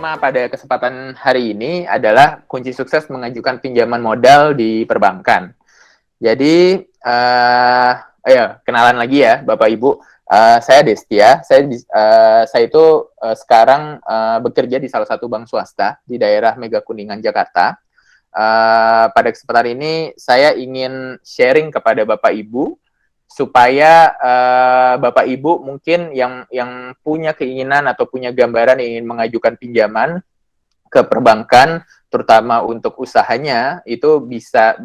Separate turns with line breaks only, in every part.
tema pada kesempatan hari ini adalah kunci sukses mengajukan pinjaman modal di perbankan. Jadi, kenalan lagi ya, Bapak Ibu. Saya Destia. Saya itu sekarang bekerja di salah satu bank swasta di daerah Mega Kuningan, Jakarta. Pada kesempatan ini, saya ingin sharing kepada Bapak Ibu supaya Bapak Ibu mungkin yang punya keinginan atau punya gambaran ingin mengajukan pinjaman ke perbankan, terutama untuk usahanya, itu bisa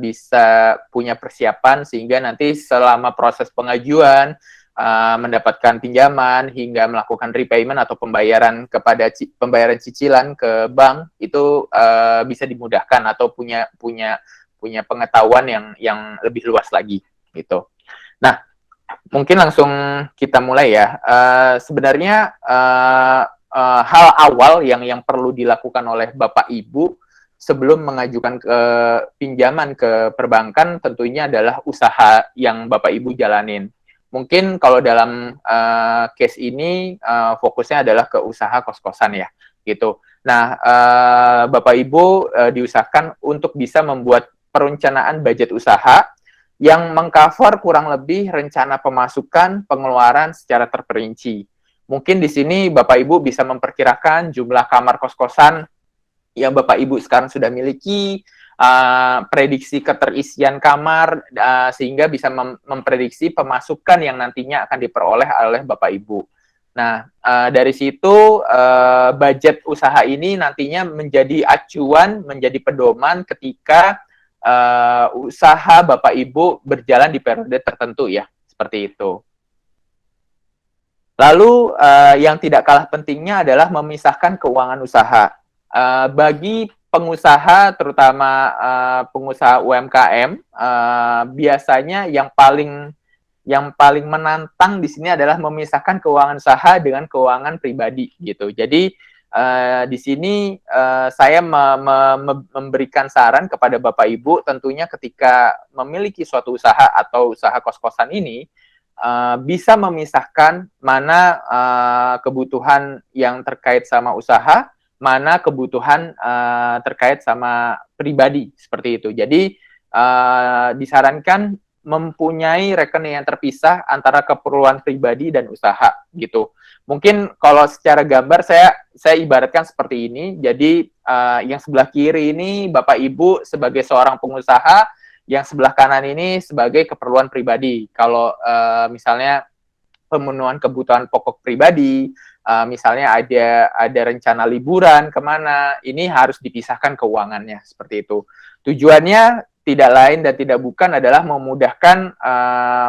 punya persiapan sehingga nanti selama proses pengajuan mendapatkan pinjaman hingga melakukan repayment atau pembayaran cicilan ke bank itu bisa dimudahkan atau punya pengetahuan yang lebih luas lagi gitu. Nah, mungkin langsung kita mulai ya. Sebenarnya hal awal yang perlu dilakukan oleh Bapak Ibu sebelum mengajukan pinjaman ke perbankan tentunya adalah usaha yang Bapak Ibu jalanin. Mungkin kalau dalam case ini fokusnya adalah ke usaha kos-kosan ya, gitu. Nah, Bapak Ibu diusahakan untuk bisa membuat perencanaan budget usaha yang mengcover kurang lebih rencana pemasukan, pengeluaran secara terperinci. Mungkin di sini Bapak Ibu bisa memperkirakan jumlah kamar kos-kosan yang Bapak Ibu sekarang sudah miliki, prediksi keterisian kamar, sehingga bisa memprediksi pemasukan yang nantinya akan diperoleh oleh Bapak Ibu. Nah, dari situ budget usaha ini nantinya menjadi acuan, menjadi pedoman ketika usaha Bapak Ibu berjalan di periode tertentu ya, seperti itu. Lalu yang tidak kalah pentingnya adalah memisahkan keuangan usaha. Bagi pengusaha, terutama pengusaha UMKM, biasanya yang paling menantang di sini adalah memisahkan keuangan usaha dengan keuangan pribadi gitu. Jadi di sini saya memberikan saran kepada Bapak Ibu tentunya ketika memiliki suatu usaha atau usaha kos-kosan ini bisa memisahkan mana kebutuhan yang terkait sama usaha, mana kebutuhan terkait sama pribadi seperti itu. Jadi disarankan mempunyai rekening yang terpisah antara keperluan pribadi dan usaha gitu. Mungkin kalau secara gambar saya ibaratkan seperti ini. Jadi yang sebelah kiri ini Bapak Ibu sebagai seorang pengusaha, yang sebelah kanan ini sebagai keperluan pribadi. Kalau misalnya pemenuhan kebutuhan pokok pribadi, misalnya ada rencana liburan kemana, ini harus dipisahkan keuangannya seperti itu. Tujuannya tidak lain dan tidak bukan adalah memudahkan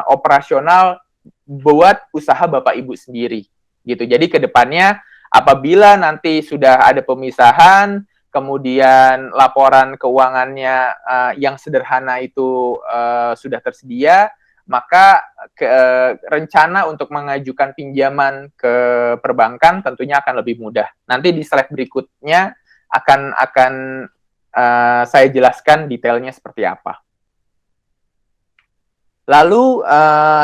operasional buat usaha Bapak Ibu sendiri. Gitu. Jadi ke depannya apabila nanti sudah ada pemisahan, kemudian laporan keuangannya yang sederhana itu sudah tersedia, maka rencana untuk mengajukan pinjaman ke perbankan tentunya akan lebih mudah. Nanti di slide berikutnya akan saya jelaskan detailnya seperti apa. Lalu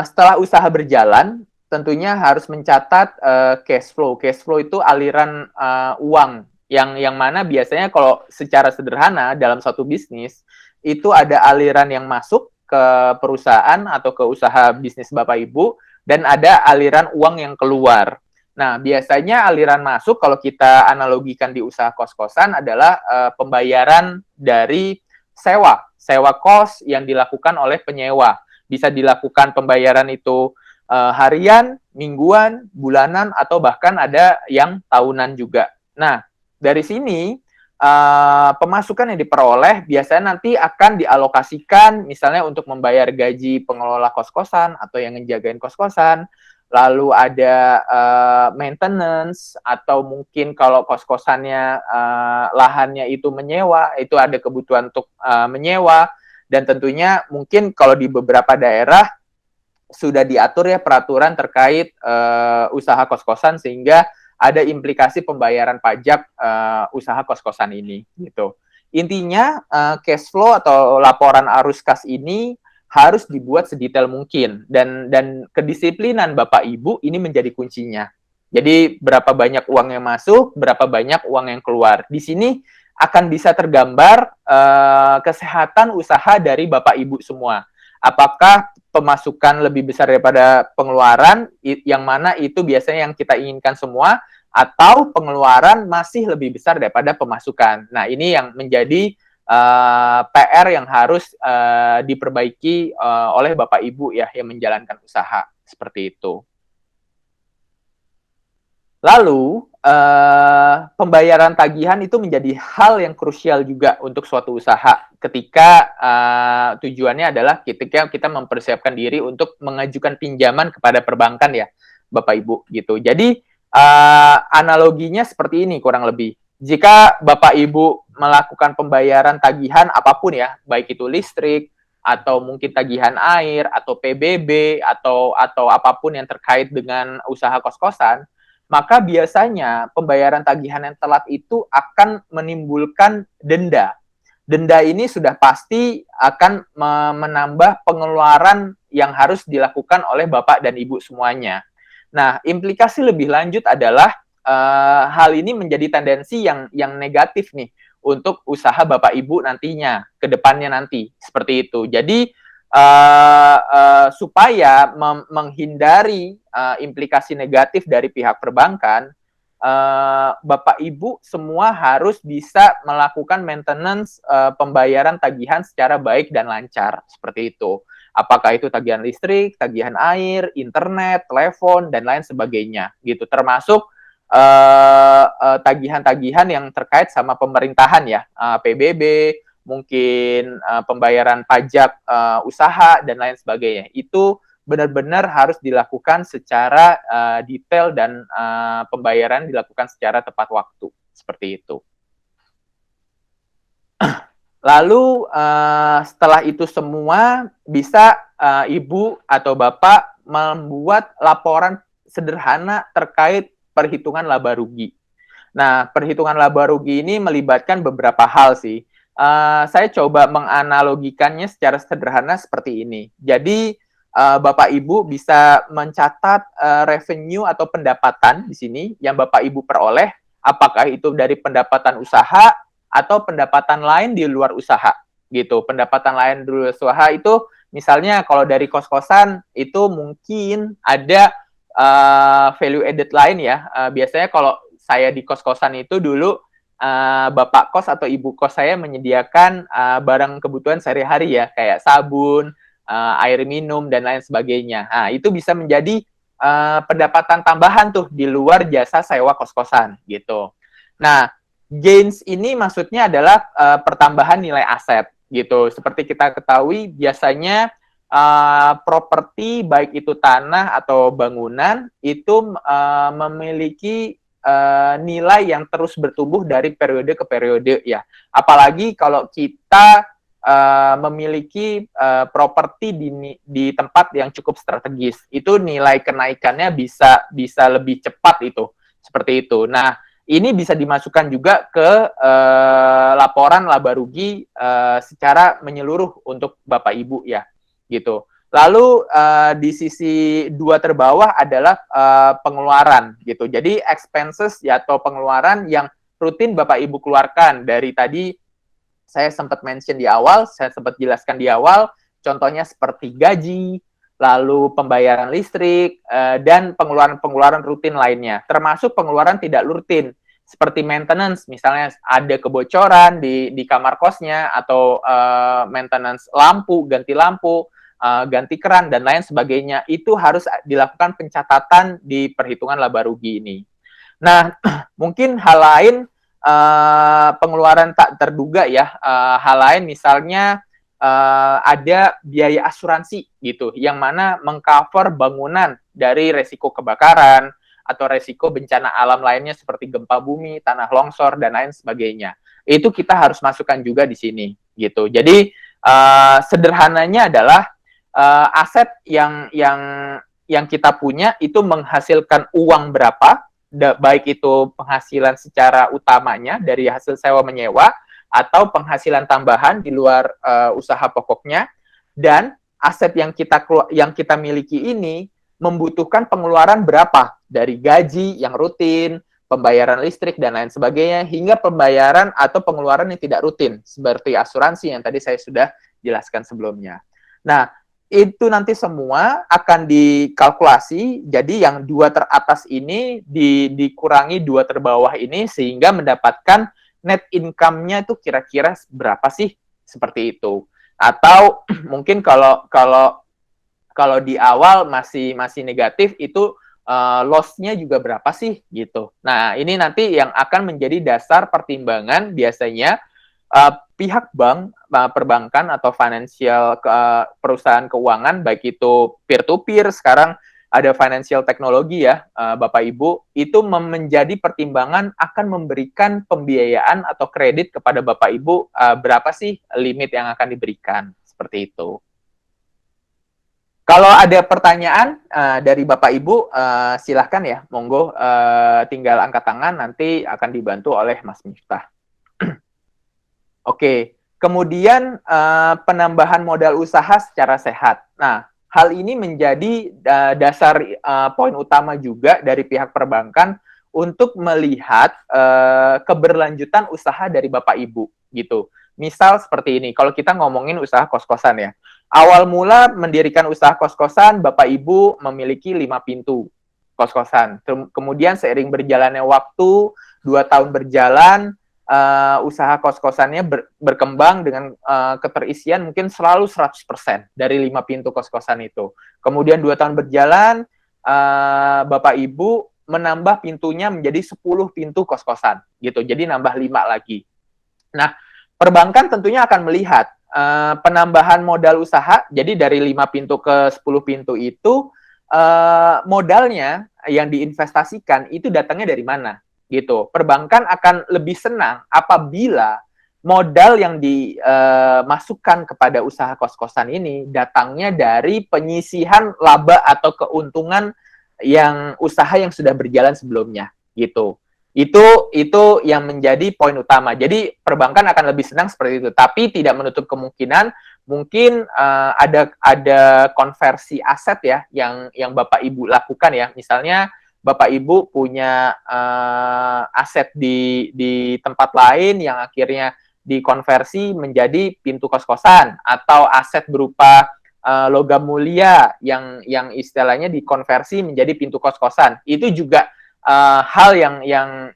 setelah usaha berjalan, tentunya harus mencatat cash flow. Cash flow itu aliran uang yang mana biasanya kalau secara sederhana dalam suatu bisnis itu ada aliran yang masuk ke perusahaan atau ke usaha bisnis Bapak Ibu dan ada aliran uang yang keluar. Nah, biasanya aliran masuk kalau kita analogikan di usaha kos-kosan adalah pembayaran dari sewa kos yang dilakukan oleh penyewa. Bisa dilakukan pembayaran itu harian, mingguan, bulanan, atau bahkan ada yang tahunan juga. Nah, dari sini pemasukan yang diperoleh biasanya nanti akan dialokasikan misalnya untuk membayar gaji pengelola kos-kosan atau yang ngejagain kos-kosan, lalu ada maintenance, atau mungkin kalau kos-kosannya lahannya itu menyewa, itu ada kebutuhan untuk menyewa, dan tentunya mungkin kalau di beberapa daerah sudah diatur ya peraturan terkait usaha kos-kosan sehingga ada implikasi pembayaran pajak usaha kos-kosan ini gitu. Intinya cash flow atau laporan arus kas ini harus dibuat sedetail mungkin dan kedisiplinan Bapak Ibu ini menjadi kuncinya Jadi berapa banyak uang yang masuk, berapa banyak uang yang keluar. Di sini akan bisa tergambar kesehatan usaha dari Bapak Ibu semua. Apakah pemasukan lebih besar daripada pengeluaran, yang mana itu biasanya yang kita inginkan semua, atau pengeluaran masih lebih besar daripada pemasukan. Nah, ini yang menjadi PR yang harus diperbaiki oleh Bapak Ibu ya yang menjalankan usaha seperti itu. Lalu, pembayaran tagihan itu menjadi hal yang krusial juga untuk suatu usaha ketika tujuannya adalah ketika kita mempersiapkan diri untuk mengajukan pinjaman kepada perbankan ya, Bapak Ibu gitu. Jadi analoginya seperti ini kurang lebih. Jika Bapak Ibu melakukan pembayaran tagihan apapun ya, baik itu listrik atau mungkin tagihan air atau PBB atau apapun yang terkait dengan usaha kos-kosan, maka biasanya pembayaran tagihan yang telat itu akan menimbulkan denda. Denda ini sudah pasti akan menambah pengeluaran yang harus dilakukan oleh Bapak dan Ibu semuanya. Nah, implikasi lebih lanjut adalah hal ini menjadi tendensi yang negatif nih untuk usaha Bapak Ibu nantinya, ke depannya nanti, seperti itu. Jadi, supaya menghindari implikasi negatif dari pihak perbankan, Bapak Ibu semua harus bisa melakukan maintenance pembayaran tagihan secara baik dan lancar seperti itu. Apakah itu tagihan listrik, tagihan air, internet, telepon dan lain sebagainya gitu. Termasuk tagihan-tagihan yang terkait sama pemerintahan ya, PBB, mungkin pembayaran pajak usaha dan lain sebagainya. Itu benar-benar harus dilakukan secara detail dan pembayaran dilakukan secara tepat waktu seperti itu. Lalu setelah itu semua bisa Ibu atau Bapak membuat laporan sederhana terkait perhitungan laba rugi. Nah, perhitungan laba rugi ini melibatkan beberapa hal sih. Saya coba menganalogikannya secara sederhana seperti ini. Jadi Bapak Ibu bisa mencatat revenue atau pendapatan di sini yang Bapak Ibu peroleh, apakah itu dari pendapatan usaha atau pendapatan lain di luar usaha gitu. Pendapatan lain di luar usaha itu misalnya kalau dari kos-kosan itu mungkin ada value added lain ya. Biasanya kalau saya di kos-kosan itu dulu bapak kos atau ibu kos saya menyediakan barang kebutuhan sehari-hari ya, kayak sabun, air minum dan lain sebagainya. Nah, itu bisa menjadi pendapatan tambahan tuh di luar jasa sewa kos-kosan gitu. Nah, gains ini maksudnya adalah pertambahan nilai aset gitu. Seperti kita ketahui biasanya properti baik itu tanah atau bangunan itu memiliki nilai yang terus bertumbuh dari periode ke periode ya. Apalagi kalau kita memiliki properti di tempat yang cukup strategis, itu nilai kenaikannya bisa lebih cepat itu, seperti itu. Nah, ini bisa dimasukkan juga ke laporan laba rugi secara menyeluruh untuk Bapak Ibu ya, gitu. Lalu di sisi dua terbawah adalah pengeluaran gitu. Jadi expenses ya atau pengeluaran yang rutin Bapak Ibu keluarkan. Dari tadi saya sempat mention di awal, saya sempat jelaskan di awal, contohnya seperti gaji, lalu pembayaran listrik, dan pengeluaran-pengeluaran rutin lainnya. Termasuk pengeluaran tidak rutin, seperti maintenance, misalnya ada kebocoran di kamar kosnya, atau maintenance lampu, ganti keran, dan lain sebagainya. Itu harus dilakukan pencatatan di perhitungan laba rugi ini. Nah, mungkin hal lain, pengeluaran tak terduga ya, hal lain misalnya ada biaya asuransi gitu, yang mana mengcover bangunan dari resiko kebakaran atau resiko bencana alam lainnya seperti gempa bumi, tanah longsor dan lain sebagainya. Itu kita harus masukkan juga di sini gitu. Jadi sederhananya adalah aset yang kita punya itu menghasilkan uang berapa, baik itu penghasilan secara utamanya dari hasil sewa menyewa atau penghasilan tambahan di luar usaha pokoknya, dan aset yang kita miliki ini membutuhkan pengeluaran berapa dari gaji yang rutin, pembayaran listrik, dan lain sebagainya, hingga pembayaran atau pengeluaran yang tidak rutin, seperti asuransi yang tadi saya sudah jelaskan sebelumnya. Nah, itu nanti semua akan dikalkulasi, jadi yang 2 teratas ini dikurangi 2 terbawah ini, sehingga mendapatkan net income-nya itu kira-kira berapa sih, seperti itu. Atau mungkin kalau di awal masih negatif, itu loss-nya juga berapa sih, gitu. Nah, ini nanti yang akan menjadi dasar pertimbangan biasanya pihak bank, perbankan atau financial perusahaan keuangan, baik itu peer-to-peer, sekarang ada financial teknologi ya, Bapak Ibu, itu menjadi pertimbangan akan memberikan pembiayaan atau kredit kepada Bapak Ibu, berapa sih limit yang akan diberikan, seperti itu. Kalau ada pertanyaan dari Bapak Ibu, silahkan ya, monggo tinggal angkat tangan, nanti akan dibantu oleh Mas Miftah. Oke, kemudian penambahan modal usaha secara sehat. Nah, hal ini menjadi dasar poin utama juga dari pihak perbankan untuk melihat keberlanjutan usaha dari Bapak Ibu, gitu. Misal seperti ini, kalau kita ngomongin usaha kos-kosan ya. Awal mula mendirikan usaha kos-kosan, Bapak Ibu memiliki 5 pintu kos-kosan. Kemudian seiring berjalannya waktu, 2 tahun berjalan, usaha kos-kosannya berkembang dengan keterisian mungkin selalu 100% dari 5 pintu kos-kosan itu. Kemudian 2 tahun berjalan, Bapak Ibu menambah pintunya menjadi 10 pintu kos-kosan gitu. Jadi nambah 5 lagi. Nah, perbankan tentunya akan melihat penambahan modal usaha, jadi dari 5 pintu ke 10 pintu itu modalnya yang diinvestasikan itu datangnya dari mana gitu. Perbankan akan lebih senang apabila modal yang dimasukkan kepada usaha kos-kosan ini datangnya dari penyisihan laba atau keuntungan yang usaha yang sudah berjalan sebelumnya gitu. Itu yang menjadi poin utama. Jadi perbankan akan lebih senang seperti itu, tapi tidak menutup kemungkinan mungkin ada konversi aset ya yang Bapak Ibu lakukan ya. Misalnya Bapak Ibu punya aset di tempat lain yang akhirnya dikonversi menjadi pintu kos-kosan, atau aset berupa logam mulia yang istilahnya dikonversi menjadi pintu kos-kosan. Itu juga hal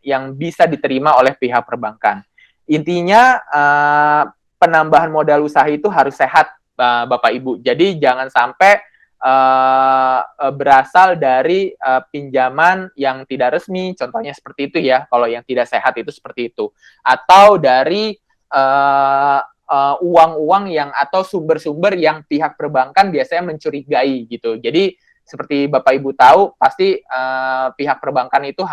yang bisa diterima oleh pihak perbankan. Intinya penambahan modal usaha itu harus sehat, Bapak Ibu. Jadi jangan sampai berasal dari pinjaman yang tidak resmi, contohnya seperti itu ya. Kalau yang tidak sehat itu seperti itu. Atau dari uang-uang yang atau sumber-sumber yang pihak perbankan biasanya mencurigai gitu. Jadi seperti Bapak Ibu tahu, pasti pihak perbankan itu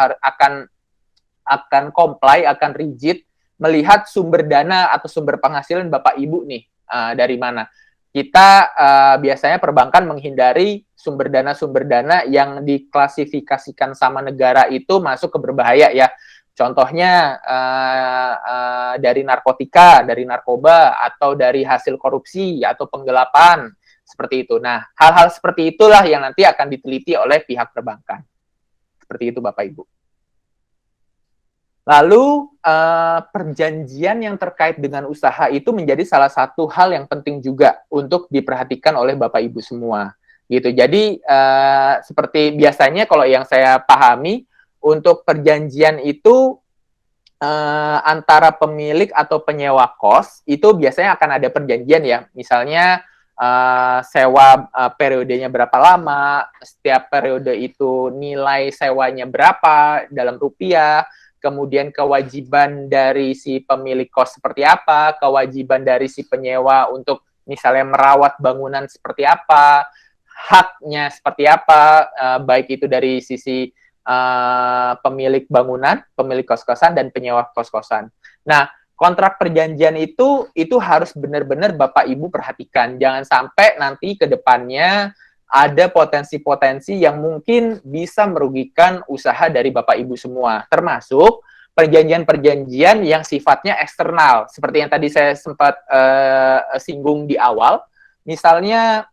akan comply, akan rigid melihat sumber dana atau sumber penghasilan Bapak Ibu nih dari mana. Kita biasanya perbankan menghindari sumber dana yang diklasifikasikan sama negara itu masuk ke berbahaya ya. Contohnya dari narkotika, dari narkoba, atau dari hasil korupsi atau penggelapan. Seperti itu. Nah, hal-hal seperti itulah yang nanti akan diteliti oleh pihak perbankan. Seperti itu, Bapak Ibu. Lalu, perjanjian yang terkait dengan usaha itu menjadi salah satu hal yang penting juga untuk diperhatikan oleh Bapak Ibu semua. Gitu. Jadi, seperti biasanya kalau yang saya pahami, untuk perjanjian itu antara pemilik atau penyewa kos, itu biasanya akan ada perjanjian ya. Misalnya, sewa periodenya berapa lama, setiap periode itu nilai sewanya berapa dalam rupiah, kemudian kewajiban dari si pemilik kos seperti apa, kewajiban dari si penyewa untuk misalnya merawat bangunan seperti apa, haknya seperti apa, baik itu dari sisi pemilik bangunan, pemilik kos-kosan, dan penyewa kos-kosan. Nah, kontrak perjanjian itu harus benar-benar Bapak Ibu perhatikan. Jangan sampai nanti ke depannya ada potensi-potensi yang mungkin bisa merugikan usaha dari Bapak Ibu semua. Termasuk perjanjian-perjanjian yang sifatnya eksternal. Seperti yang tadi saya sempat singgung di awal. Misalnya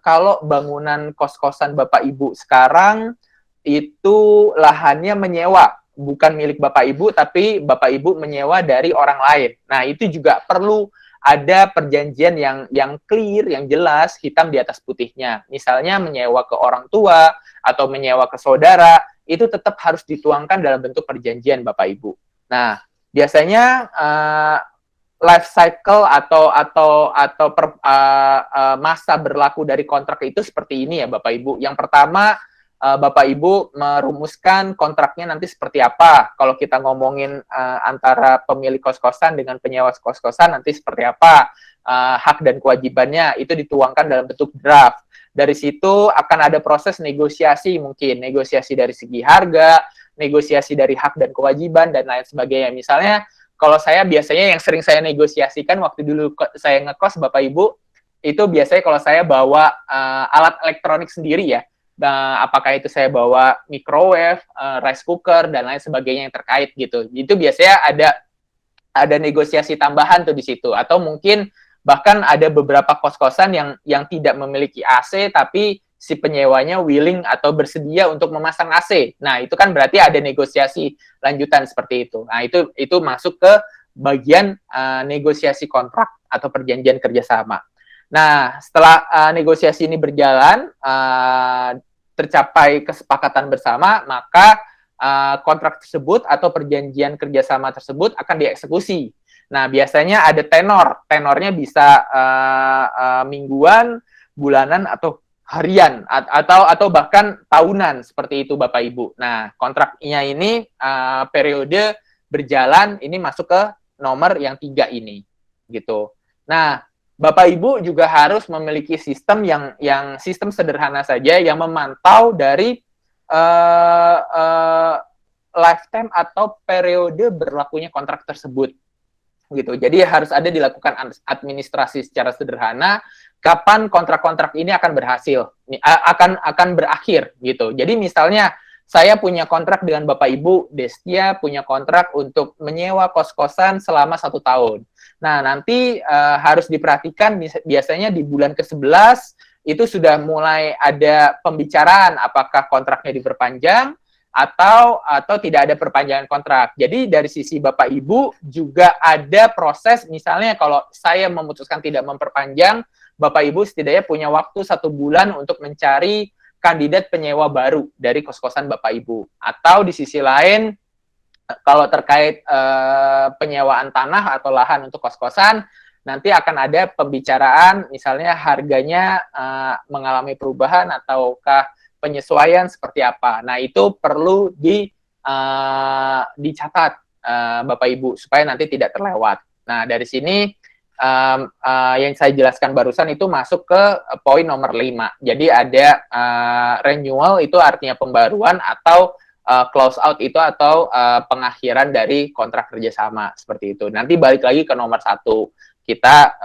kalau bangunan kos-kosan Bapak Ibu sekarang itu lahannya menyewa, bukan milik Bapak Ibu, tapi Bapak Ibu menyewa dari orang lain. Nah, itu juga perlu ada perjanjian yang clear, yang jelas, hitam di atas putihnya. Misalnya menyewa ke orang tua atau menyewa ke saudara, itu tetap harus dituangkan dalam bentuk perjanjian Bapak Ibu. Nah, biasanya life cycle atau masa berlaku dari kontrak itu seperti ini ya Bapak Ibu. Yang pertama, Bapak Ibu merumuskan kontraknya nanti seperti apa. Kalau kita ngomongin antara pemilik kos-kosan dengan penyewa kos-kosan nanti seperti apa. Hak dan kewajibannya itu dituangkan dalam bentuk draft. Dari situ akan ada proses negosiasi mungkin. Negosiasi dari segi harga, negosiasi dari hak dan kewajiban, dan lain sebagainya. Misalnya, kalau saya biasanya yang sering saya negosiasikan waktu dulu saya ngekos Bapak Ibu, itu biasanya kalau saya bawa alat elektronik sendiri ya, apakah itu saya bawa microwave, rice cooker, dan lain sebagainya yang terkait gitu. Itu biasanya ada negosiasi tambahan tuh di situ. Atau mungkin bahkan ada beberapa kos-kosan yang tidak memiliki AC, tapi si penyewanya willing atau bersedia untuk memasang AC. Nah, itu kan berarti ada negosiasi lanjutan seperti itu. Nah, itu masuk ke bagian negosiasi kontrak atau perjanjian kerjasama. Nah, setelah negosiasi ini berjalan, tercapai kesepakatan bersama, maka kontrak tersebut atau perjanjian kerjasama tersebut akan dieksekusi. Nah, biasanya ada tenornya bisa mingguan, bulanan, atau harian, atau bahkan tahunan, seperti itu Bapak Ibu. Nah, kontraknya ini periode berjalan, ini masuk ke nomor yang 3 ini, gitu. Nah, Bapak Ibu juga harus memiliki sistem yang sistem sederhana saja yang memantau dari lifetime atau periode berlakunya kontrak tersebut, gitu. Jadi harus ada dilakukan administrasi secara sederhana kapan kontrak-kontrak ini akan berhasil, akan berakhir, gitu. Jadi misalnya saya punya kontrak dengan Bapak Ibu Destia, punya kontrak untuk menyewa kos-kosan selama 1 tahun. Nah, nanti harus diperhatikan biasanya di bulan ke-11 itu sudah mulai ada pembicaraan apakah kontraknya diperpanjang atau tidak ada perpanjangan kontrak. Jadi dari sisi Bapak Ibu juga ada proses, misalnya kalau saya memutuskan tidak memperpanjang, Bapak Ibu setidaknya punya waktu 1 bulan untuk mencari kandidat penyewa baru dari kos-kosan Bapak Ibu. Atau di sisi lain, kalau terkait penyewaan tanah atau lahan untuk kos-kosan, nanti akan ada pembicaraan, misalnya harganya mengalami perubahan ataukah penyesuaian seperti apa. Nah, itu perlu dicatat Bapak Ibu supaya nanti tidak terlewat. Nah, dari sini yang saya jelaskan barusan itu masuk ke poin nomor 5. Jadi ada renewal, itu artinya pembaruan, atau close out itu atau pengakhiran dari kontrak kerjasama, seperti itu. Nanti balik lagi ke nomor 1, kita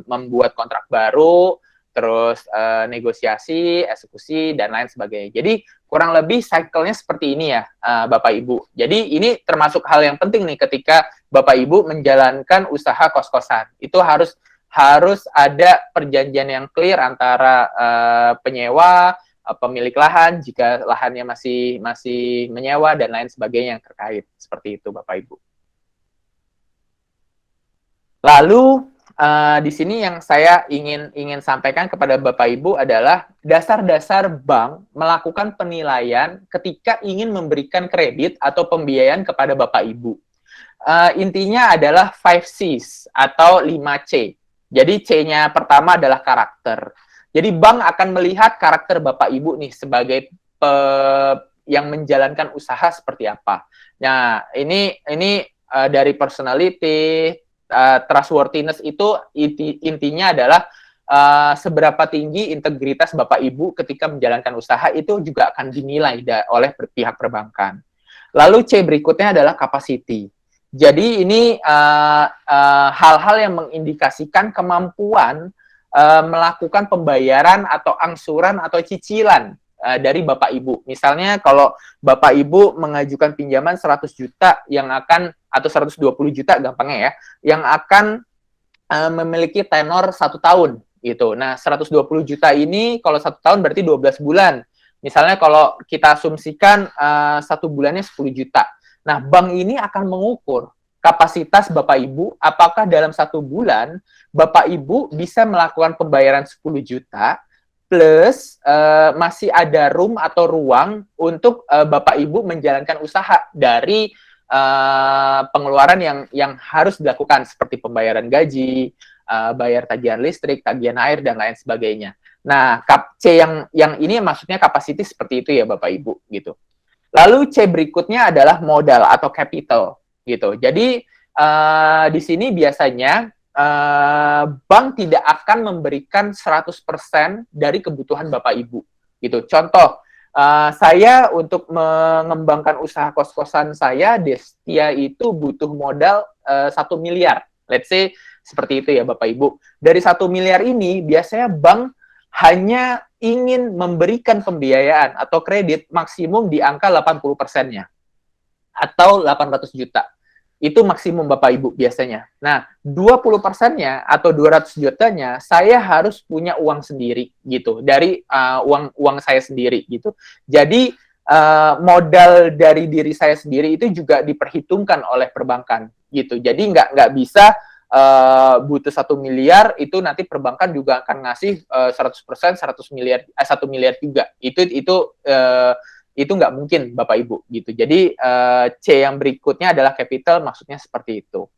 membuat kontrak baru, terus negosiasi, eksekusi, dan lain sebagainya. Jadi kurang lebih cycle-nya seperti ini ya, Bapak Ibu. Jadi ini termasuk hal yang penting nih ketika Bapak Ibu menjalankan usaha kos-kosan. Itu harus ada perjanjian yang clear antara penyewa, pemilik lahan, jika lahannya masih menyewa, dan lain sebagainya yang terkait. Seperti itu, Bapak Ibu. Lalu di sini yang saya ingin sampaikan kepada Bapak Ibu adalah dasar-dasar bank melakukan penilaian ketika ingin memberikan kredit atau pembiayaan kepada Bapak Ibu. Intinya adalah 5 C's atau 5 C. Jadi C-nya pertama adalah karakter. Jadi bank akan melihat karakter Bapak Ibu nih sebagai yang menjalankan usaha seperti apa. Nah, ini dari personality, trustworthiness itu intinya adalah seberapa tinggi integritas Bapak Ibu ketika menjalankan usaha, itu juga akan dinilai oleh pihak perbankan. Lalu C berikutnya adalah capacity. Jadi ini hal-hal yang mengindikasikan kemampuan melakukan pembayaran atau angsuran atau cicilan dari Bapak Ibu. Misalnya kalau Bapak Ibu mengajukan pinjaman 100 juta yang akan, atau 120 juta gampangnya ya, yang akan memiliki tenor 1 tahun gitu. Nah, 120 juta ini kalau 1 tahun berarti 12 bulan. Misalnya kalau kita asumsikan satu bulannya 10 juta. Nah, bank ini akan mengukur kapasitas Bapak Ibu, apakah dalam satu bulan Bapak Ibu bisa melakukan pembayaran 10 juta plus masih ada room atau ruang untuk Bapak Ibu menjalankan usaha dari pengeluaran yang harus dilakukan seperti pembayaran gaji, bayar tagihan listrik, tagihan air dan lain sebagainya. Nah, C yang ini maksudnya kapasiti seperti itu ya Bapak Ibu gitu. Lalu C berikutnya adalah modal atau capital gitu. Jadi di sini biasanya bank tidak akan memberikan 100% dari kebutuhan Bapak Ibu gitu. Contoh, saya untuk mengembangkan usaha kos-kosan saya, Destia itu butuh modal 1 miliar. Let's say seperti itu ya Bapak Ibu. Dari 1 miliar ini biasanya bank hanya ingin memberikan pembiayaan atau kredit maksimum di angka 80%-nya atau 800 juta. Itu maksimum Bapak Ibu biasanya. Nah, 20%-nya atau 200 jutanya saya harus punya uang sendiri gitu. Dari uang saya sendiri gitu. Jadi modal dari diri saya sendiri itu juga diperhitungkan oleh perbankan gitu. Jadi nggak bisa butuh 1 miliar itu nanti perbankan juga akan ngasih 100% 1 miliar juga. Itu nggak mungkin Bapak Ibu gitu. Jadi C yang berikutnya adalah capital, maksudnya seperti itu.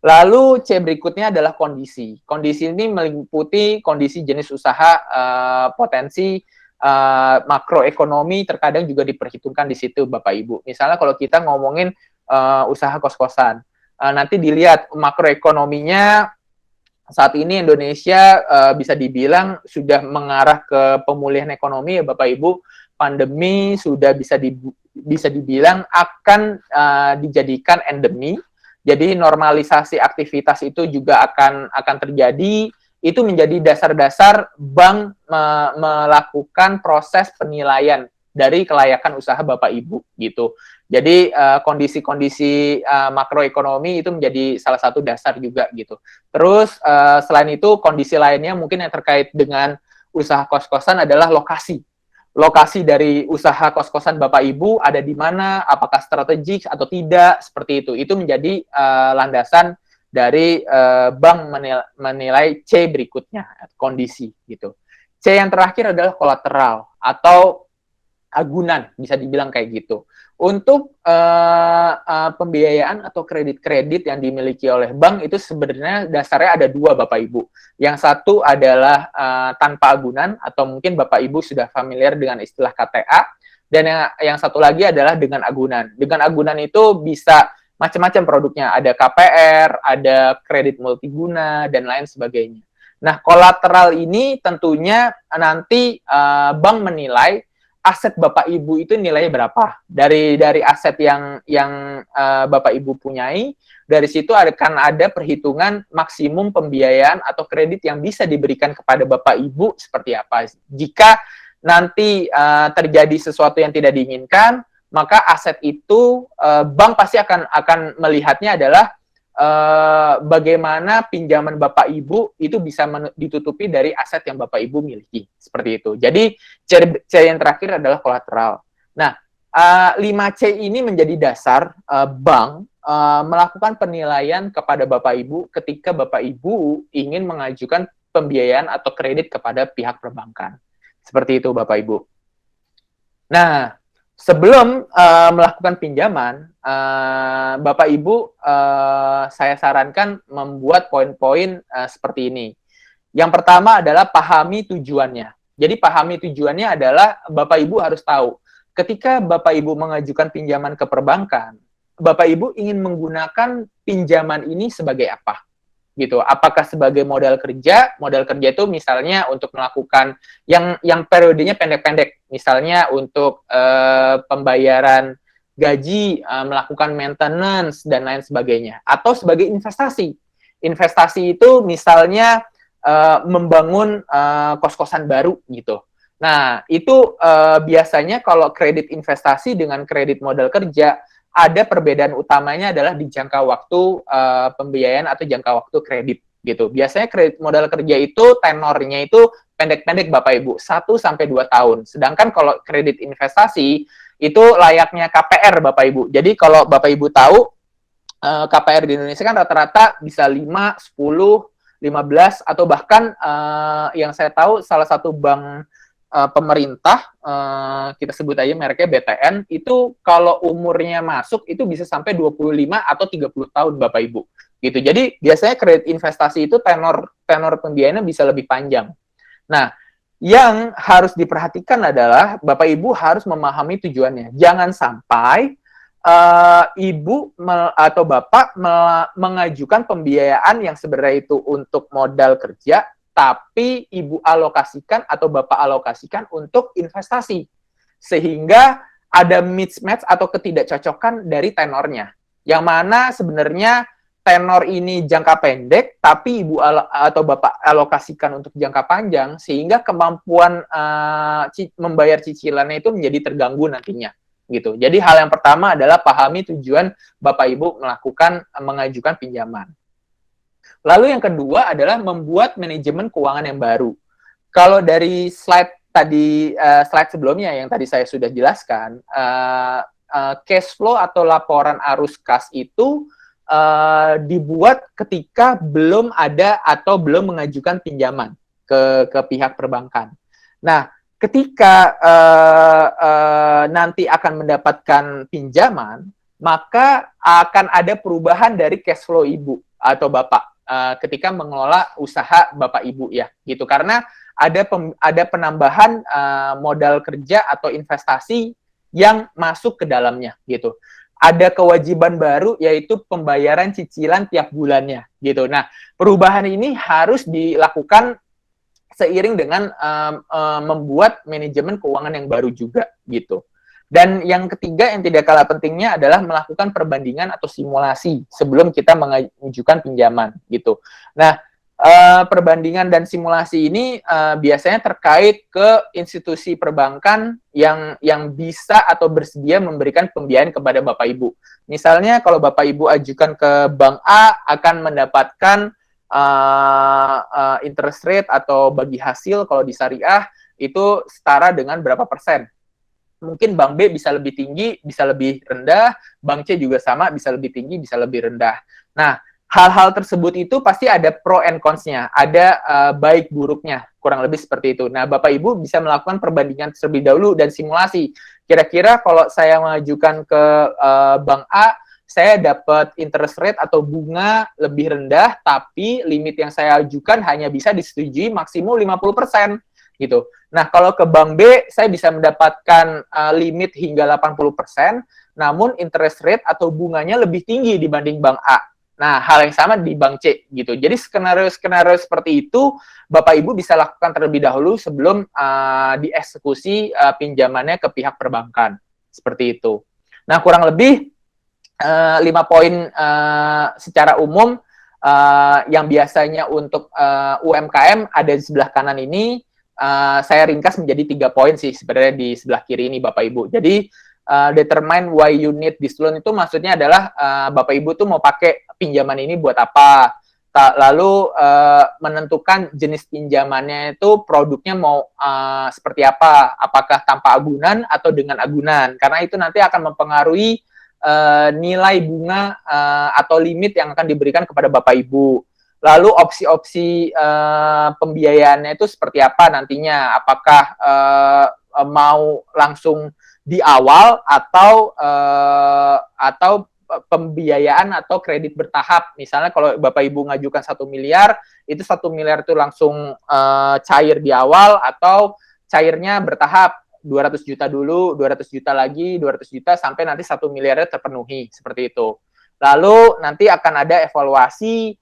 Lalu C berikutnya adalah kondisi. Kondisi ini meliputi kondisi jenis usaha, potensi makroekonomi terkadang juga diperhitungkan di situ Bapak Ibu. Misalnya kalau kita ngomongin usaha kos-kosan, nanti dilihat makroekonominya saat ini Indonesia bisa dibilang sudah mengarah ke pemulihan ekonomi ya Bapak Ibu. Pandemi sudah bisa dibilang akan dijadikan endemi. Jadi normalisasi aktivitas itu juga akan terjadi. Itu menjadi dasar-dasar bank melakukan proses penilaian dari kelayakan usaha Bapak Ibu gitu. Jadi kondisi-kondisi makroekonomi itu menjadi salah satu dasar juga gitu. Terus selain itu kondisi lainnya mungkin yang terkait dengan usaha kos-kosan adalah lokasi. Lokasi dari usaha kos-kosan Bapak Ibu ada di mana, apakah strategik atau tidak, seperti itu. Itu menjadi landasan dari bank menilai C berikutnya, kondisi gitu. C yang terakhir adalah kolateral atau agunan, bisa dibilang kayak gitu. Untuk pembiayaan atau kredit-kredit yang dimiliki oleh bank itu sebenarnya dasarnya ada dua Bapak Ibu. Yang satu adalah tanpa agunan atau mungkin Bapak Ibu sudah familiar dengan istilah KTA, dan yang satu lagi adalah dengan agunan. Dengan agunan itu bisa macam-macam produknya, ada KPR, ada kredit multiguna dan lain sebagainya. Nah, kolateral ini tentunya nanti bank menilai aset Bapak Ibu itu nilainya berapa. Dari aset yang Bapak Ibu punyai, dari situ akan ada perhitungan maksimum pembiayaan atau kredit yang bisa diberikan kepada Bapak Ibu seperti apa. Jika nanti terjadi sesuatu yang tidak diinginkan, maka aset itu bank pasti akan melihatnya adalah bagaimana pinjaman Bapak Ibu itu bisa ditutupi dari aset yang Bapak Ibu miliki. Seperti itu. Jadi, C yang terakhir adalah kolateral. Nah, 5C ini menjadi dasar bank melakukan penilaian kepada Bapak Ibu ketika Bapak Ibu ingin mengajukan pembiayaan atau kredit kepada pihak perbankan. Seperti itu, Bapak Ibu. Nah, sebelum melakukan pinjaman, Bapak Ibu, saya sarankan membuat poin-poin seperti ini. Yang pertama adalah pahami tujuannya. Jadi pahami tujuannya adalah Bapak Ibu harus tahu, ketika Bapak Ibu mengajukan pinjaman ke perbankan, Bapak Ibu ingin menggunakan pinjaman ini sebagai apa? Gitu. Apakah sebagai modal kerja itu misalnya untuk melakukan yang periodenya pendek-pendek, misalnya untuk pembayaran gaji, melakukan maintenance dan lain sebagainya, atau sebagai investasi. Investasi itu misalnya membangun kos-kosan baru gitu. Nah, itu biasanya kalau kredit investasi dengan kredit modal kerja, ada perbedaan utamanya adalah di jangka waktu pembiayaan atau jangka waktu kredit gitu. Biasanya kredit modal kerja itu tenornya itu pendek-pendek Bapak Ibu, 1 sampai 2 tahun. Sedangkan kalau kredit investasi itu layaknya KPR Bapak Ibu. Jadi kalau Bapak Ibu tahu KPR di Indonesia kan rata-rata bisa 5, 10, 15 atau bahkan yang saya tahu salah satu bank pemerintah, kita sebut aja mereknya BTN, itu kalau umurnya masuk itu bisa sampai 25 atau 30 tahun Bapak Ibu. Gitu. Jadi biasanya kredit investasi itu tenor pembiayaannya bisa lebih panjang. Nah, yang harus diperhatikan adalah Bapak Ibu harus memahami tujuannya. Jangan sampai ibu atau bapak mengajukan pembiayaan yang sebenarnya itu untuk modal kerja, tapi ibu alokasikan atau bapak alokasikan untuk investasi, sehingga ada mismatch atau ketidakcocokan dari tenornya, yang mana sebenarnya tenor ini jangka pendek, tapi ibu atau bapak alokasikan untuk jangka panjang, sehingga kemampuan membayar cicilannya itu menjadi terganggu nantinya. Gitu. Jadi hal yang pertama adalah pahami tujuan Bapak Ibu mengajukan pinjaman. Lalu yang kedua adalah membuat manajemen keuangan yang baru. Kalau dari slide sebelumnya yang tadi saya sudah jelaskan, cash flow atau laporan arus kas itu dibuat ketika belum ada atau belum mengajukan pinjaman ke pihak perbankan. Nah, ketika nanti akan mendapatkan pinjaman, maka akan ada perubahan dari cash flow ibu atau bapak ketika mengelola usaha bapak ibu ya, gitu. Karena ada penambahan modal kerja atau investasi yang masuk ke dalamnya, gitu. Ada kewajiban baru yaitu pembayaran cicilan tiap bulannya, gitu. Nah, perubahan ini harus dilakukan seiring dengan membuat manajemen keuangan yang baru juga gitu. Dan yang ketiga yang tidak kalah pentingnya adalah melakukan perbandingan atau simulasi sebelum kita mengajukan pinjaman gitu. Nah, perbandingan dan simulasi ini biasanya terkait ke institusi perbankan yang bisa atau bersedia memberikan pembiayaan kepada Bapak Ibu. Misalnya kalau Bapak Ibu ajukan ke Bank A akan mendapatkan interest rate atau bagi hasil kalau di syariah itu setara dengan berapa persen. Mungkin Bank B bisa lebih tinggi, bisa lebih rendah, Bank C juga sama, bisa lebih tinggi, bisa lebih rendah. Nah, hal-hal tersebut itu pasti ada pro and cons-nya, ada baik buruknya, kurang lebih seperti itu. Nah, Bapak Ibu bisa melakukan perbandingan terlebih dahulu dan simulasi. Kira-kira kalau saya mengajukan ke Bank A, saya dapat interest rate atau bunga lebih rendah, tapi limit yang saya ajukan hanya bisa disetujui maksimum 50%, gitu. Nah, kalau ke Bank B, saya bisa mendapatkan limit hingga 80%, namun interest rate atau bunganya lebih tinggi dibanding Bank A. Nah, hal yang sama di Bank C, gitu. Jadi, skenario seperti itu, Bapak Ibu bisa lakukan terlebih dahulu sebelum dieksekusi pinjamannya ke pihak perbankan. Seperti itu. Nah, kurang lebih 5 poin secara umum yang biasanya untuk UMKM ada di sebelah kanan ini, saya ringkas menjadi 3 poin sih sebenarnya di sebelah kiri ini Bapak Ibu. Jadi determine why you need this loan itu maksudnya adalah Bapak Ibu tuh mau pakai pinjaman ini buat apa. Lalu menentukan jenis pinjamannya itu produknya mau seperti apa, apakah tanpa agunan atau dengan agunan, karena itu nanti akan mempengaruhi nilai bunga atau limit yang akan diberikan kepada Bapak Ibu. Lalu opsi-opsi pembiayaannya itu seperti apa nantinya? Apakah mau langsung di awal atau pembiayaan atau kredit bertahap? Misalnya kalau Bapak Ibu ngajukan 1 miliar, itu 1 miliar itu langsung cair di awal atau cairnya bertahap. 200 juta dulu, 200 juta lagi, 200 juta sampai nanti 1 miliarnya terpenuhi, seperti itu. Lalu nanti akan ada evaluasi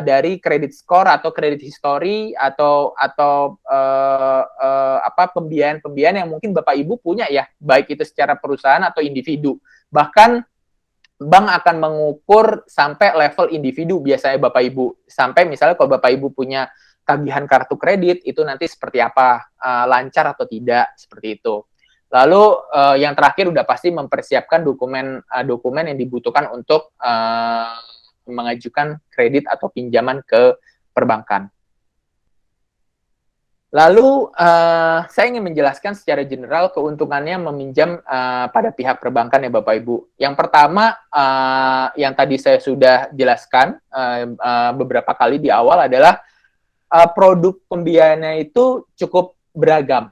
dari kredit skor atau kredit history atau pembiayaan yang mungkin Bapak Ibu punya ya, baik itu secara perusahaan atau individu. Bahkan bank akan mengukur sampai level individu biasanya Bapak Ibu. Sampai misalnya kalau Bapak Ibu punya tagihan kartu kredit itu nanti seperti apa, lancar atau tidak, seperti itu. Lalu yang terakhir udah pasti mempersiapkan dokumen yang dibutuhkan untuk mengajukan kredit atau pinjaman ke perbankan. Lalu saya ingin menjelaskan secara general keuntungannya meminjam pada pihak perbankan ya Bapak Ibu. Yang pertama yang tadi saya sudah jelaskan beberapa kali di awal adalah produk pembiayaannya itu cukup beragam,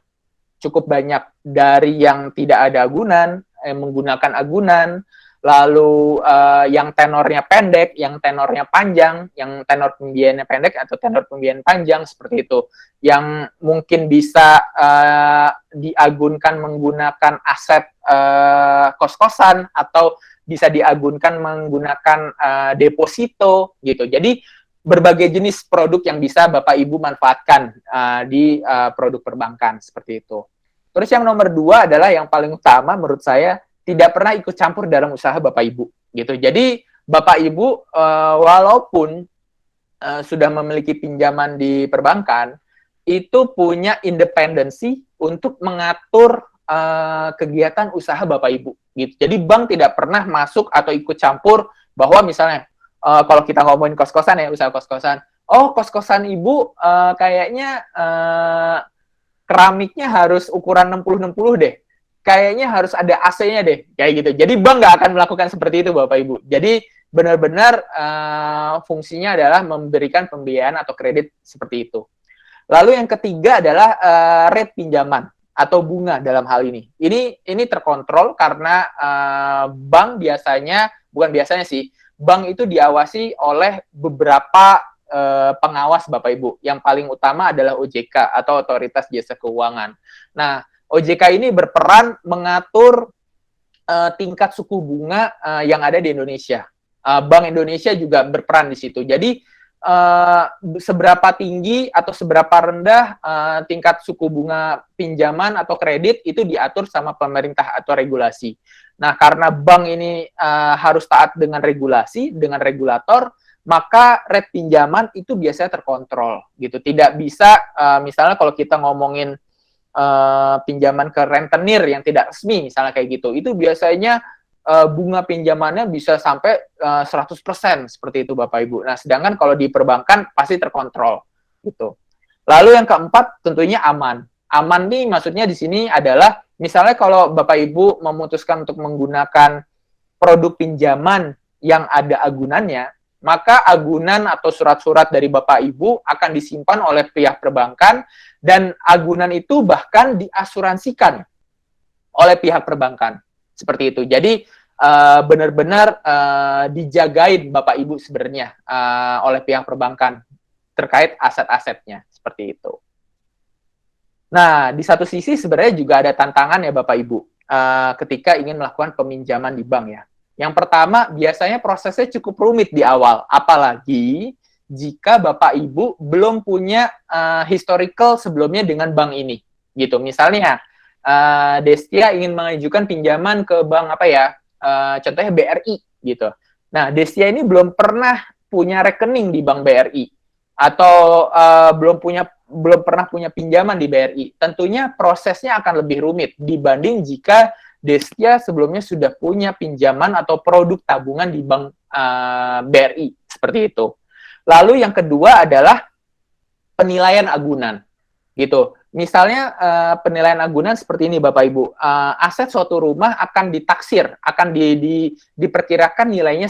cukup banyak, dari yang tidak ada agunan, menggunakan agunan, lalu yang tenornya pendek, yang tenornya panjang, yang tenor pembiayaannya pendek atau tenor pembiayaan panjang, seperti itu. Yang mungkin bisa diagunkan menggunakan aset kos-kosan, atau bisa diagunkan menggunakan deposito gitu. Jadi berbagai jenis produk yang bisa Bapak Ibu manfaatkan di produk perbankan, seperti itu. Terus yang nomor 2 adalah yang paling utama menurut saya, tidak pernah ikut campur dalam usaha Bapak Ibu gitu. Jadi Bapak Ibu walaupun sudah memiliki pinjaman di perbankan, itu punya independensi untuk mengatur kegiatan usaha Bapak Ibu gitu. Jadi bank tidak pernah masuk atau ikut campur bahwa misalnya kalau kita ngomongin kos-kosan ya, usaha kos-kosan, oh kos-kosan Ibu kayaknya keramiknya harus ukuran 60-60 deh. Kayaknya harus ada AC-nya deh, kayak gitu. Jadi bank nggak akan melakukan seperti itu, Bapak Ibu. Jadi benar-benar fungsinya adalah memberikan pembiayaan atau kredit seperti itu. Lalu yang ketiga adalah rate pinjaman atau bunga dalam hal ini. Ini terkontrol karena bank biasanya, bukan biasanya sih, bank itu diawasi oleh beberapa pengawas Bapak Ibu. Yang paling utama adalah OJK atau Otoritas Jasa Keuangan. Nah, OJK ini berperan mengatur tingkat suku bunga yang ada di Indonesia. Bank Indonesia juga berperan di situ. Jadi seberapa tinggi atau seberapa rendah tingkat suku bunga pinjaman atau kredit itu diatur sama pemerintah atau regulasi. Nah, karena bank ini harus taat dengan regulasi, dengan regulator, maka rate pinjaman itu biasanya terkontrol gitu. Tidak bisa misalnya kalau kita ngomongin pinjaman ke rentenir yang tidak resmi misalnya kayak gitu, itu biasanya bunga pinjamannya bisa sampai 100% seperti itu Bapak Ibu. Nah, sedangkan kalau di perbankan pasti terkontrol gitu. Lalu yang keempat tentunya aman. Aman nih maksudnya di sini adalah misalnya kalau Bapak Ibu memutuskan untuk menggunakan produk pinjaman yang ada agunannya, maka agunan atau surat-surat dari Bapak Ibu akan disimpan oleh pihak perbankan, dan agunan itu bahkan diasuransikan oleh pihak perbankan. Seperti itu. Jadi benar-benar dijagain Bapak Ibu sebenarnya oleh pihak perbankan terkait aset-asetnya. Seperti itu. Nah, di satu sisi sebenarnya juga ada tantangan ya Bapak Ibu ketika ingin melakukan peminjaman di bank ya. Yang pertama, biasanya prosesnya cukup rumit di awal, apalagi jika Bapak Ibu belum punya historical sebelumnya dengan bank ini. Gitu. Misalnya, Destia ingin mengajukan pinjaman ke bank apa ya? Contohnya BRI gitu. Nah, Destia ini belum pernah punya rekening di bank BRI atau belum pernah punya pinjaman di BRI. Tentunya prosesnya akan lebih rumit dibanding jika Destia sebelumnya sudah punya pinjaman atau produk tabungan di bank BRI, seperti itu. Lalu yang kedua adalah penilaian agunan, gitu. Misalnya penilaian agunan seperti ini Bapak Ibu, aset suatu rumah akan ditaksir, akan diperkirakan nilainya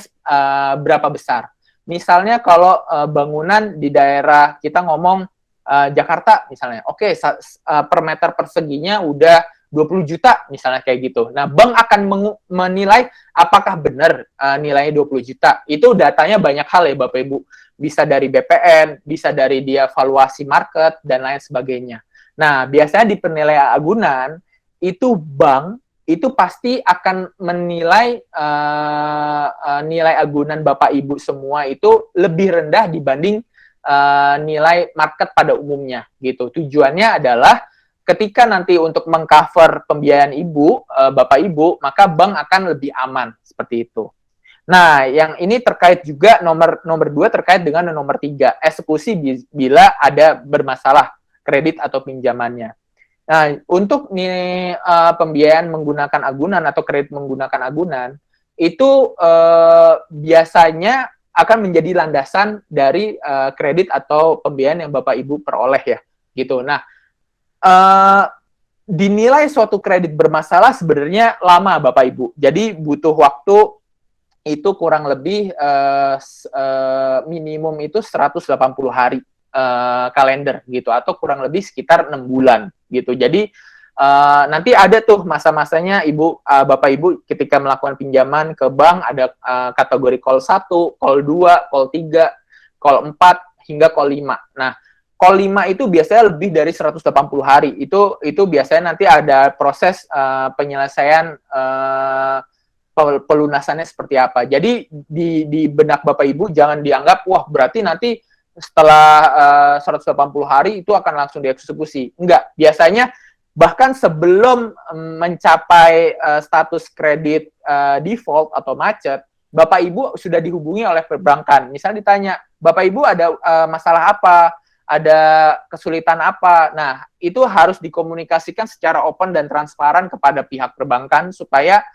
berapa besar. Misalnya kalau bangunan di daerah kita ngomong Jakarta misalnya, oke, per meter perseginya udah 20 juta misalnya kayak gitu. Nah, bank akan menilai apakah benar nilainya 20 juta. Itu datanya banyak hal ya Bapak Ibu. Bisa dari BPN, bisa dari dia valuasi market, dan lain sebagainya. Nah, biasanya di penilaian agunan, itu bank itu pasti akan menilai nilai agunan Bapak Ibu semua itu lebih rendah dibanding nilai market pada umumnya gitu. Tujuannya adalah ketika nanti untuk mengcover pembiayaan Bapak Ibu, maka bank akan lebih aman seperti itu. Nah, yang ini terkait juga nomor 2 terkait dengan nomor 3, eksekusi bila ada bermasalah kredit atau pinjamannya. Nah, untuk pembiayaan menggunakan agunan atau kredit menggunakan agunan, itu biasanya akan menjadi landasan dari kredit atau pembiayaan yang Bapak Ibu peroleh ya, gitu. Nah, uh, dinilai suatu kredit bermasalah sebenarnya lama Bapak Ibu. Jadi butuh waktu itu kurang lebih minimum itu 180 hari kalender gitu, atau kurang lebih sekitar 6 bulan gitu. Jadi nanti ada tuh masa-masanya Bapak Ibu ketika melakukan pinjaman ke bank, ada kategori call 1, call 2, call 3, call 4 hingga call 5. Nah, call 5 itu biasanya lebih dari 180 hari. Itu biasanya nanti ada proses penyelesaian pelunasannya seperti apa. Jadi di benak Bapak Ibu jangan dianggap wah berarti nanti setelah 180 hari itu akan langsung dieksekusi. Enggak, biasanya bahkan sebelum mencapai status kredit default atau macet, Bapak Ibu sudah dihubungi oleh perbankan. Misalnya ditanya, Bapak Ibu ada masalah apa? Ada kesulitan apa? Nah, itu harus dikomunikasikan secara open dan transparan kepada pihak perbankan supaya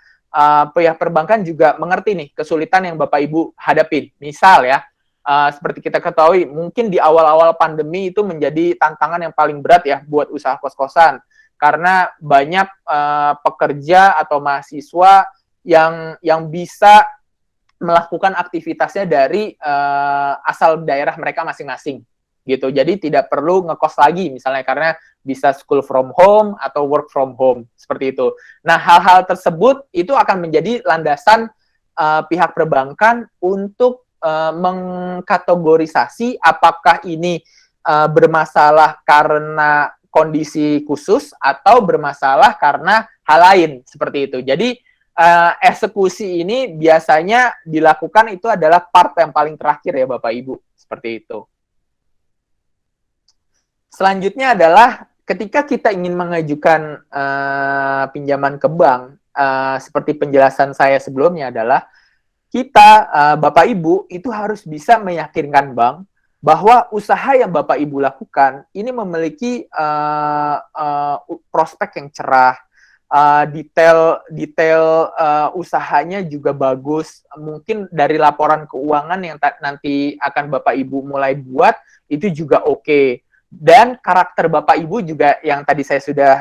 pihak perbankan juga mengerti nih kesulitan yang Bapak Ibu hadapin. Misal ya, seperti kita ketahui, mungkin di awal-awal pandemi itu menjadi tantangan yang paling berat ya buat usaha kos-kosan. Karena banyak pekerja atau mahasiswa yang bisa melakukan aktivitasnya dari asal daerah mereka masing-masing. Gitu. Jadi tidak perlu ngekos lagi misalnya karena bisa school from home atau work from home seperti itu. Nah, hal-hal tersebut itu akan menjadi landasan pihak perbankan untuk mengkategorisasi apakah ini bermasalah karena kondisi khusus atau bermasalah karena hal lain seperti itu. Jadi eksekusi ini biasanya dilakukan itu adalah part yang paling terakhir ya Bapak Ibu, seperti itu. Selanjutnya adalah ketika kita ingin mengajukan pinjaman ke bank, seperti penjelasan saya sebelumnya adalah kita, Bapak Ibu, itu harus bisa meyakinkan bank bahwa usaha yang Bapak Ibu lakukan ini memiliki prospek yang cerah, detail usahanya juga bagus. Mungkin dari laporan keuangan yang nanti akan Bapak Ibu mulai buat, itu juga oke. Dan karakter Bapak Ibu juga yang tadi saya sudah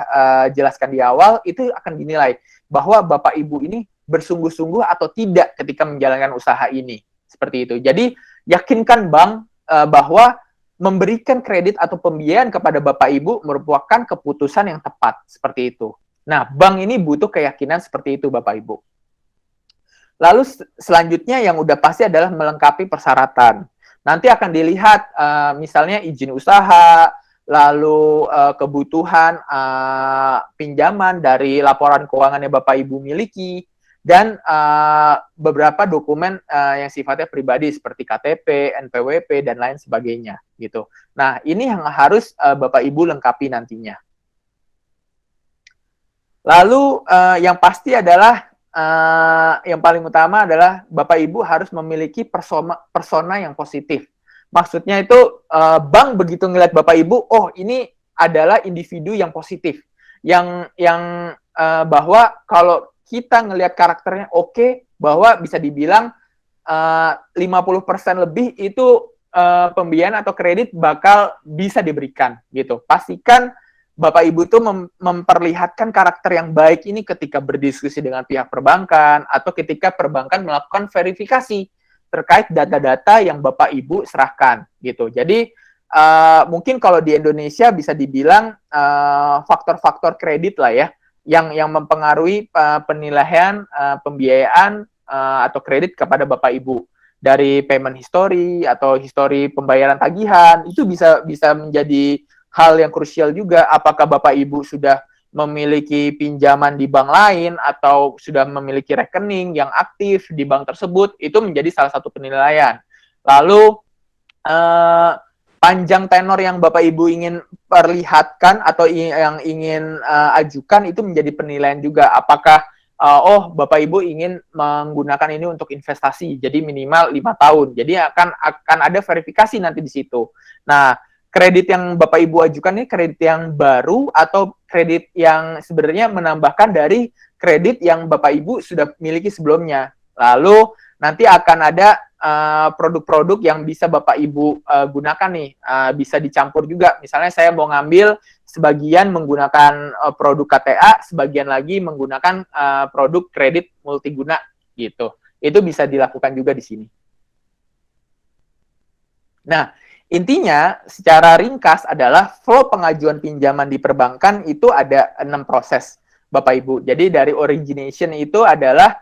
jelaskan di awal, itu akan dinilai bahwa Bapak Ibu ini bersungguh-sungguh atau tidak ketika menjalankan usaha ini. Seperti itu. Jadi, yakinkan bank bahwa memberikan kredit atau pembiayaan kepada Bapak Ibu merupakan keputusan yang tepat. Seperti itu. Nah, bank ini butuh keyakinan seperti itu, Bapak Ibu. Lalu selanjutnya yang udah pasti adalah melengkapi persyaratan. Nanti akan dilihat misalnya izin usaha, lalu kebutuhan pinjaman dari laporan keuangan yang Bapak Ibu miliki, dan beberapa dokumen yang sifatnya pribadi seperti KTP, NPWP, dan lain sebagainya. Gitu. Nah, ini yang harus Bapak Ibu lengkapi nantinya. Lalu yang pasti adalah yang paling utama adalah Bapak Ibu harus memiliki persona yang positif. Maksudnya itu bank begitu ngeliat Bapak Ibu, oh ini adalah individu yang positif, yang bahwa kalau kita ngelihat karakternya oke, bahwa bisa dibilang 50% lebih itu pembiayaan atau kredit bakal bisa diberikan gitu. Pastikan Bapak Ibu tuh memperlihatkan karakter yang baik ini ketika berdiskusi dengan pihak perbankan atau ketika perbankan melakukan verifikasi terkait data-data yang Bapak Ibu serahkan gitu. Jadi mungkin kalau di Indonesia bisa dibilang faktor-faktor kredit lah ya yang mempengaruhi penilaian pembiayaan atau kredit kepada Bapak Ibu. Dari payment history atau history pembayaran tagihan itu bisa menjadi hal yang krusial juga, apakah Bapak Ibu sudah memiliki pinjaman di bank lain atau sudah memiliki rekening yang aktif di bank tersebut, itu menjadi salah satu penilaian. Lalu panjang tenor yang Bapak Ibu ingin perlihatkan atau yang ingin ajukan itu menjadi penilaian juga. Apakah Bapak Ibu ingin menggunakan ini untuk investasi, jadi minimal 5 tahun. Jadi akan ada verifikasi nanti di situ. Nah, kredit yang Bapak Ibu ajukan ini kredit yang baru atau kredit yang sebenarnya menambahkan dari kredit yang Bapak Ibu sudah miliki sebelumnya. Lalu nanti akan ada produk-produk yang bisa Bapak Ibu gunakan nih, bisa dicampur juga. Misalnya saya mau ngambil sebagian menggunakan produk KTA, sebagian lagi menggunakan produk kredit multiguna gitu. Itu bisa dilakukan juga di sini. Nah, intinya secara ringkas adalah flow pengajuan pinjaman di perbankan itu ada 6 proses, Bapak Ibu. Jadi dari origination itu adalah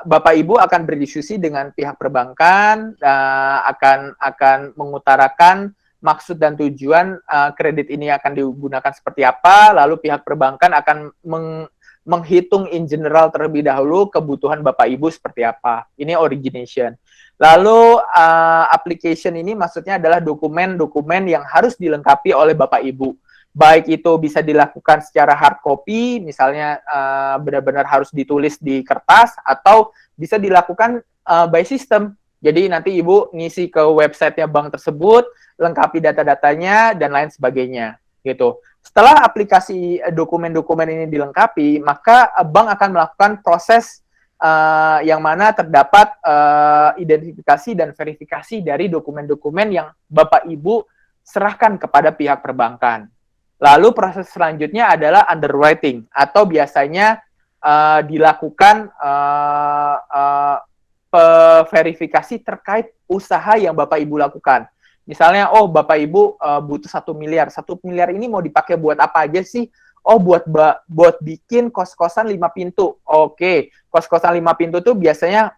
Bapak Ibu akan berdiskusi dengan pihak perbankan, akan mengutarakan maksud dan tujuan kredit ini akan digunakan seperti apa, lalu pihak perbankan akan menghitung in general terlebih dahulu kebutuhan Bapak Ibu seperti apa. Ini origination. Lalu application ini maksudnya adalah dokumen-dokumen yang harus dilengkapi oleh Bapak Ibu. Baik itu bisa dilakukan secara hard copy, misalnya benar-benar harus ditulis di kertas, atau bisa dilakukan by system. Jadi nanti Ibu ngisi ke websitenya bank tersebut, lengkapi data-datanya, dan lain sebagainya. Gitu. Setelah aplikasi dokumen-dokumen ini dilengkapi, maka bank akan melakukan proses yang mana terdapat identifikasi dan verifikasi dari dokumen-dokumen yang Bapak Ibu serahkan kepada pihak perbankan. Lalu proses selanjutnya adalah underwriting, atau biasanya dilakukan verifikasi terkait usaha yang Bapak Ibu lakukan. Misalnya, oh Bapak Ibu butuh 1 miliar. 1 miliar ini mau dipakai buat apa aja sih? Oh, buat bikin kos-kosan 5 pintu. Oke, kos-kosan 5 pintu tuh biasanya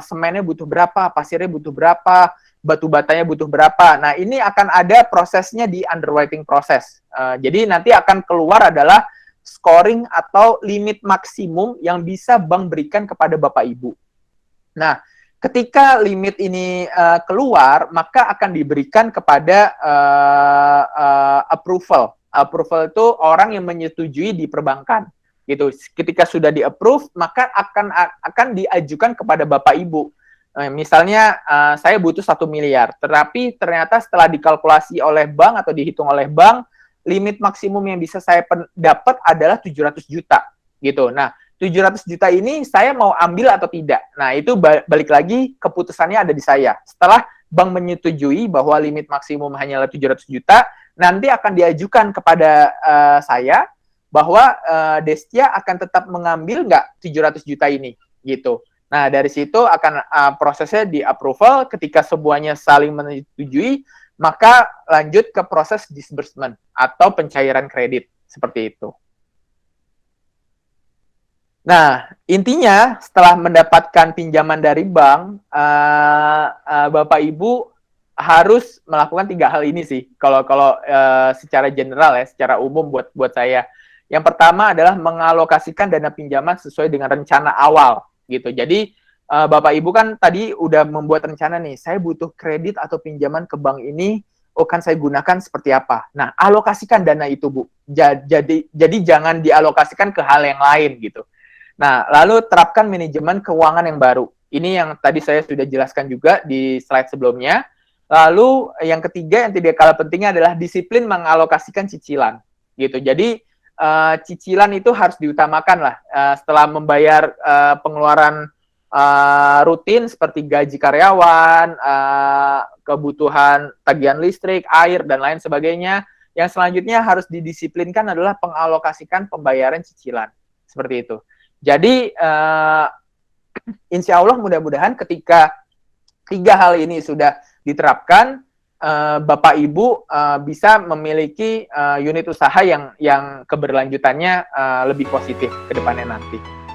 semennya butuh berapa, pasirnya butuh berapa, batu batanya butuh berapa. Nah, ini akan ada prosesnya di underwriting proses. Jadi nanti akan keluar adalah scoring atau limit maksimum yang bisa bank berikan kepada Bapak Ibu. Nah, ketika limit ini keluar, maka akan diberikan kepada approval. Approval itu orang yang menyetujui di perbankan. Gitu. Ketika sudah di-approve, maka akan diajukan kepada Bapak Ibu. Misalnya saya butuh 1 miliar, tetapi ternyata setelah dikalkulasi oleh bank atau dihitung oleh bank, limit maksimum yang bisa saya dapat adalah 700 juta. Gitu. Nah, 700 juta ini saya mau ambil atau tidak. Nah, itu balik lagi keputusannya ada di saya. Setelah bank menyetujui bahwa limit maksimum hanyalah 700 juta, nanti akan diajukan kepada saya bahwa Destia akan tetap mengambil nggak 700 juta ini, gitu. Nah, dari situ akan prosesnya di-approval. Ketika semuanya saling menyetujui, maka lanjut ke proses disbursement atau pencairan kredit, seperti itu. Nah, intinya setelah mendapatkan pinjaman dari bank, Bapak Ibu harus melakukan 3 hal ini sih. Kalau secara general ya, secara umum buat saya. Yang pertama adalah mengalokasikan dana pinjaman sesuai dengan rencana awal gitu. Jadi Bapak Ibu kan tadi udah membuat rencana nih, saya butuh kredit atau pinjaman ke bank ini, kan saya gunakan seperti apa. Nah, alokasikan dana itu, Bu. Jadi jangan dialokasikan ke hal yang lain gitu. Nah, lalu terapkan manajemen keuangan yang baru. Ini yang tadi saya sudah jelaskan juga di slide sebelumnya. Lalu yang ketiga yang tidak kalah pentingnya adalah disiplin mengalokasikan cicilan, gitu. Jadi cicilan itu harus diutamakan lah. Setelah membayar pengeluaran rutin seperti gaji karyawan, kebutuhan tagihan listrik, air dan lain sebagainya, yang selanjutnya harus didisiplinkan adalah pengalokasikan pembayaran cicilan, seperti itu. Jadi insya Allah mudah-mudahan ketika 3 hal ini sudah diterapkan, Bapak Ibu bisa memiliki unit usaha yang keberlanjutannya lebih positif ke depannya nanti.